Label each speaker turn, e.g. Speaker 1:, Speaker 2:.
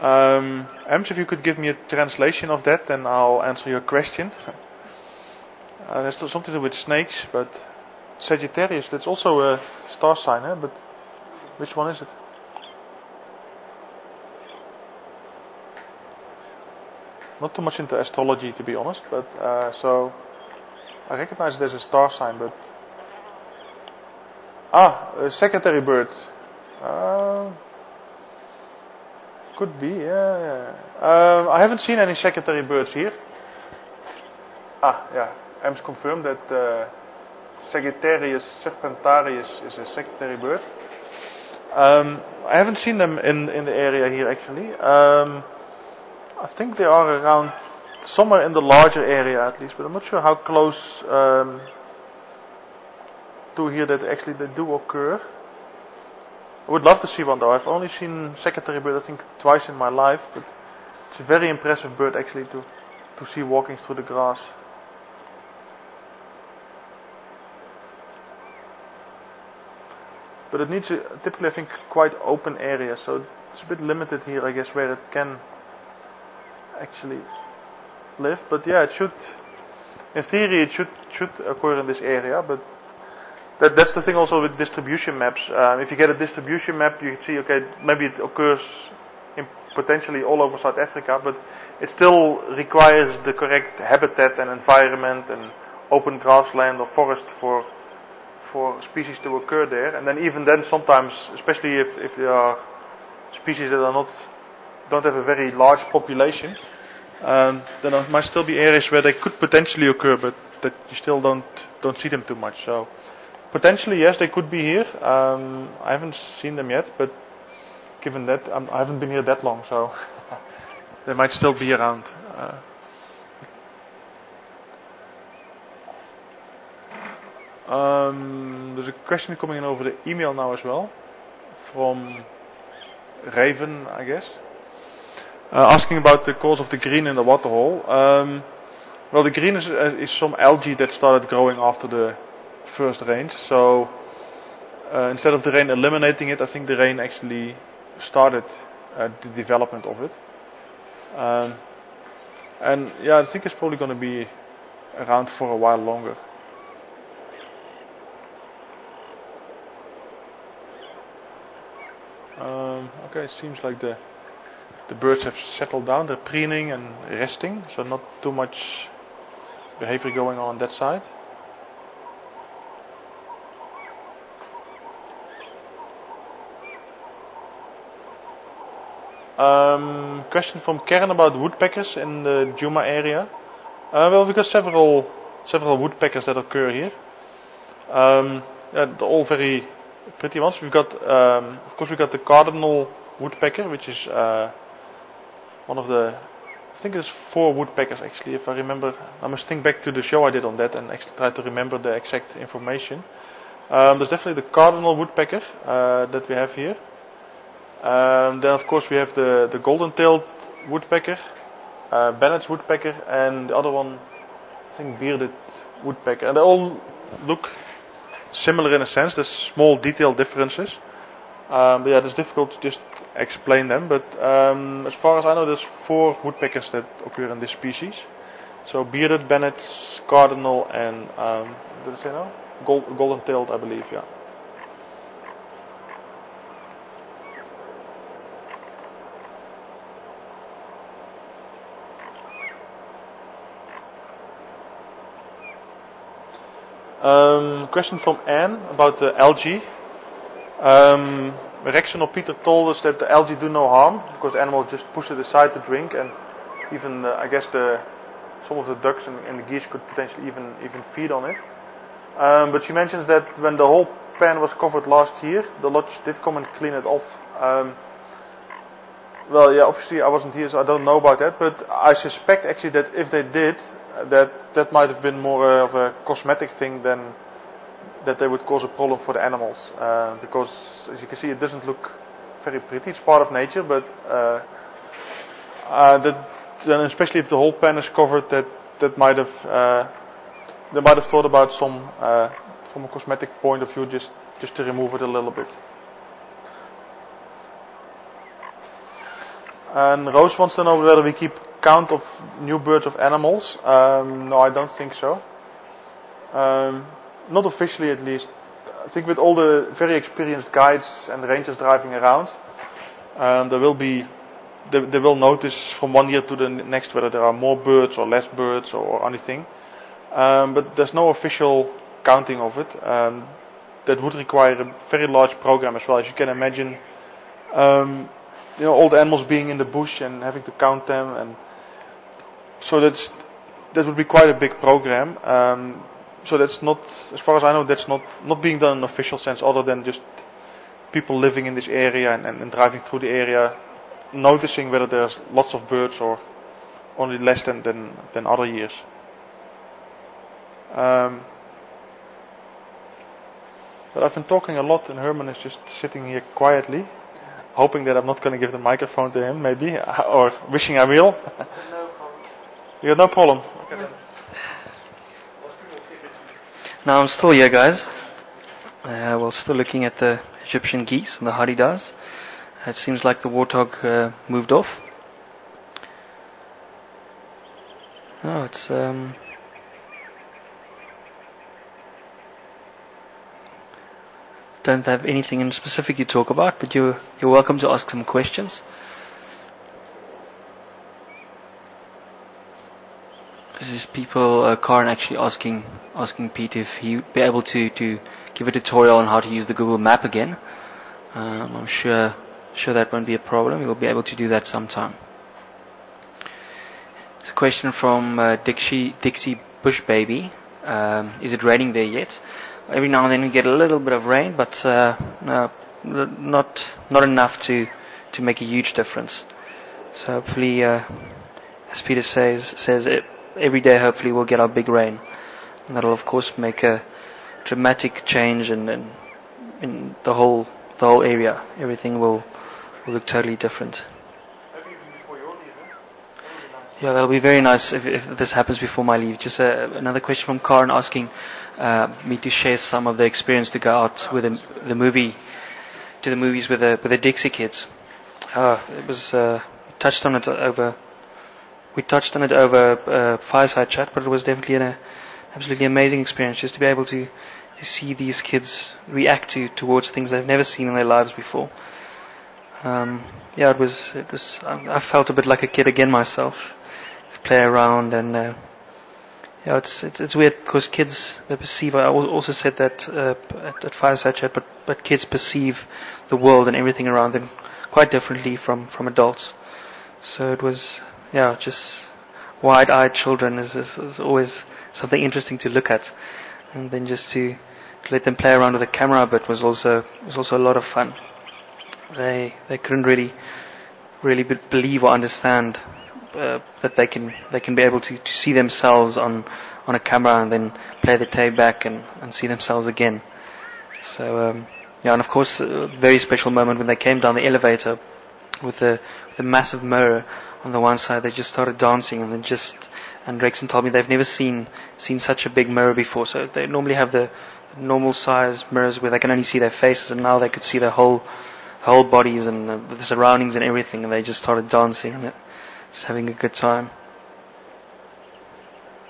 Speaker 1: Ems, if you could give me a translation of that, then I'll answer your question. There's still something to do with snakes, but Sagittarius, that's also a star sign, eh? But which one is it? Not too much into astrology, to be honest, but so I recognize it as a star sign, but a secretary bird. Could be, yeah. I haven't seen any secretary birds here. Yeah. Ems confirmed that Sagittarius serpentarius is a secretary bird. I haven't seen them in the area here actually. I think they are around somewhere in the larger area at least, but I'm not sure how close to here that actually they do occur. I would love to see one though. I've only seen secretary bird I think twice in my life, but it's a very impressive bird actually to see walking through the grass. But it needs typically I think quite open area, so it's a bit limited here I guess where it can actually live. But yeah, it should, in theory it should occur in this area, but that's the thing also with distribution maps. If you get a distribution map, you can see, okay, maybe it occurs in potentially all over South Africa, but it still requires the correct habitat and environment and open grassland or forest for species to occur there. And then even then sometimes, especially if there are species that don't have a very large population, then there might still be areas where they could potentially occur, but that you still don't see them too much. So potentially yes, they could be here. I haven't seen them yet, but given that I haven't been here that long, so they might still be around. There's a question coming in over the email now as well, from Raven, I guess, asking about the cause of the green in the waterhole. Well, the green is some algae that started growing after the first rains. So instead of the rain eliminating it, I think the rain actually started the development of it. And yeah, I think it's probably going to be around for a while longer. Okay, it seems like the birds have settled down. They're preening and resting, so not too much behavior going on that side. Question from Karen about woodpeckers in the Juma area. Well, we've got several woodpeckers that occur here. They're all very pretty ones. We've got, of course, we've got the cardinal woodpecker, which is one of the, I think there's 4 woodpeckers actually, if I remember. I must think back to the show I did on that and actually try to remember the exact information. There's definitely the cardinal woodpecker that we have here. Then of course we have the golden-tailed woodpecker, Bennett's woodpecker, and the other one, I think bearded woodpecker. And they all look similar in a sense. There's small detail differences. But yeah, it's difficult to just explain them. But as far as I know, there's 4 woodpeckers that occur in this species. So bearded, Bennett's, cardinal, and did I say now? Golden-tailed, I believe. Yeah. Question from Anne about the algae. Rexon or Peter told us that the algae do no harm because animals just push it aside to drink, and even I guess some of the ducks and the geese could potentially even feed on it. But she mentions that when the whole pen was covered last year, the lodge did come and clean it off. Well, yeah, obviously I wasn't here, so I don't know about that. But I suspect actually that if they did, that might have been more of a cosmetic thing than that they would cause a problem for the animals. Because as you can see, it doesn't look very pretty. It's part of nature, but then especially if the whole pen is covered, that might have they might have thought about some from a cosmetic point of view, just to remove it a little bit. And Rose wants to know whether we keep count of new birds of animals. No, I don't think so. Not officially, at least. I think with all the very experienced guides and rangers driving around, they will notice from one year to the next whether there are more birds or less birds or anything. But there's no official counting of it. That would require a very large program as well. As you can imagine, all the animals being in the bush and having to count them, and so that would be quite a big program. So that's not, as far as I know, that's not being done in an official sense, other than just people living in this area and driving through the area, noticing whether there's lots of birds or only less than other years. But I've been talking a lot, and Herman is just sitting here quietly, hoping that I'm not going to give the microphone to him, maybe, or wishing I will. No problem. You got no problem? Okay, then.
Speaker 2: Now I'm still here, guys. We're still looking at the Egyptian geese and the hadidas. It seems like the warthog moved off. Oh, it's don't have anything in specific to talk about, but you're welcome to ask some questions. There's people, Karen actually asking Pete if he'd be able to give a tutorial on how to use the Google Map again. I'm sure that won't be a problem. We'll be able to do that sometime. It's a question from Dixie Bush Baby. Is it raining there yet? Every now and then we get a little bit of rain, but no, not enough to make a huge difference. So hopefully, as Peter says every day hopefully we'll get our big rain. And that'll of course make a dramatic change in the whole area. Everything will look totally different. Yeah, that'll be very nice if this happens before my leave. Just another question from Karen asking me to share some of the experience to go out with the movies with the Dixie kids. It was we touched on it over fireside chat, but it was definitely an absolutely amazing experience just to be able to see these kids react towards things they've never seen in their lives before. It was. I felt a bit like a kid again myself. Play around and it's weird because kids, they perceive. I also said that at fireside chat, but kids perceive the world and everything around them quite differently from adults. So it was just wide-eyed children is always something interesting to look at, and then just to let them play around with the camera a bit was also a lot of fun. They couldn't really believe or understand that they can be able to see themselves on a camera and then play the tape back and see themselves again. So and of course a very special moment when they came down the elevator with the massive mirror on the one side. They just started dancing, and Rexon told me they've never seen such a big mirror before. So they normally have the normal size mirrors where they can only see their faces, and now they could see their whole bodies and the surroundings and everything, and they just started dancing and just having a good time.